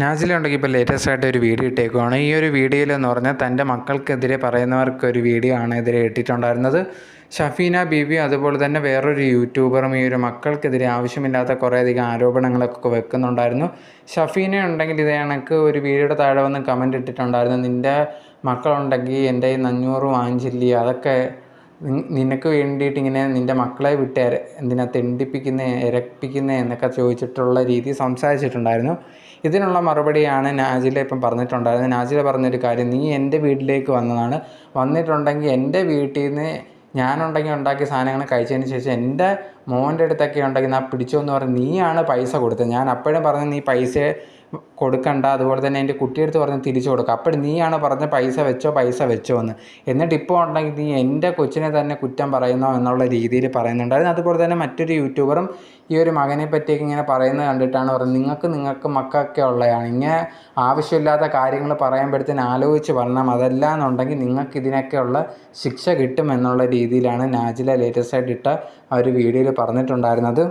നാസില ഉണ്ടെങ്കിൽ ഇപ്പോൾ ലേറ്റസ്റ്റ് ആയിട്ട് ഒരു വീഡിയോ ഇട്ടേക്കുവാണ്. ഈ ഒരു വീഡിയോയിലെന്ന് പറഞ്ഞാൽ തൻ്റെ മക്കൾക്കെതിരെ പറയുന്നവർക്കൊരു വീഡിയോ ആണ് എതിരെ ഇട്ടിട്ടുണ്ടായിരുന്നത്. ഷഫീന ബീവി അതുപോലെ തന്നെ വേറൊരു യൂട്യൂബറും ഈ ഒരു മക്കൾക്കെതിരെ ആവശ്യമില്ലാത്ത കുറേയധികം ആരോപണങ്ങളൊക്കെ വെക്കുന്നുണ്ടായിരുന്നു. ഷഫീന ഉണ്ടെങ്കിൽ ഇതേ കണക്ക് ഒരു വീഡിയോയുടെ താഴെ വന്ന് കമൻറ്റ് ഇട്ടിട്ടുണ്ടായിരുന്നു. നിൻ്റെ മക്കളുണ്ടെങ്കിൽ എൻ്റെ 500 വാങ്ങിച്ചില്ലേ, അതൊക്കെ നിനക്ക് വേണ്ടിയിട്ട് ഇങ്ങനെ നിൻ്റെ മക്കളെ വിട്ട് എന്തിനാ തെണ്ടിപ്പിക്കുന്നത്, ഇരപ്പിക്കുന്നത് എന്നൊക്കെ ചോദിച്ചിട്ടുള്ള രീതി സംസാരിച്ചിട്ടുണ്ടായിരുന്നു. ഇതിനുള്ള മറുപടിയാണ് നാജില ഇപ്പം പറഞ്ഞിട്ടുണ്ടായിരുന്നത്. നാജില പറഞ്ഞൊരു കാര്യം, നീ എൻ്റെ വീട്ടിലേക്ക് വന്നിട്ടുണ്ടെങ്കിൽ എൻ്റെ വീട്ടിൽ നിന്ന് ഞാനുണ്ടെങ്കിൽ ഉണ്ടാക്കിയ സാധനങ്ങൾ കഴിച്ചതിന് ശേഷം എൻ്റെ മോൻ്റെ അടുത്തൊക്കെ ഉണ്ടെങ്കിൽ ഞാൻ പിടിച്ചോ എന്ന് പറഞ്ഞ് നീയാണ് പൈസ കൊടുത്തത്. ഞാൻ അപ്പോഴും പറഞ്ഞു നീ പൈസ കൊടുക്കണ്ട, അതുപോലെ തന്നെ എൻ്റെ കുട്ടിയെടുത്ത് പറഞ്ഞ് തിരിച്ചു കൊടുക്കുക. അപ്പോഴും നീയാണ് പറഞ്ഞ പൈസ വെച്ചോ എന്ന്. എന്നിട്ട് ഇപ്പോൾ ഉണ്ടെങ്കിൽ നീ എൻ്റെ കൊച്ചിനെ തന്നെ കുറ്റം പറയുന്നോ എന്നുള്ള രീതിയിൽ പറയുന്നുണ്ടായിരുന്നു. അതുപോലെ തന്നെ മറ്റൊരു യൂട്യൂബറും ഈ ഒരു മകനെ പറ്റിയൊക്കെ ഇങ്ങനെ പറയുന്നത് കണ്ടിട്ടാണ് പറയുന്നത്, നിങ്ങൾക്ക് മക്കളൊക്കെ ഉള്ളതാണ്, ഇങ്ങനെ ആവശ്യമില്ലാത്ത കാര്യങ്ങൾ പറയുമ്പോഴത്തേന് ആലോചിച്ച് പറഞ്ഞാൽ അതല്ല എന്നുണ്ടെങ്കിൽ നിങ്ങൾക്ക് ഇതിനൊക്കെയുള്ള ശിക്ഷ കിട്ടും എന്നുള്ള രീതിയിലാണ് നാജില ലേറ്റസ്റ്റ് ആയിട്ട് ഇട്ട ആ ഒരു വീഡിയോയിൽ പറഞ്ഞിട്ടുണ്ടായിരുന്നത്.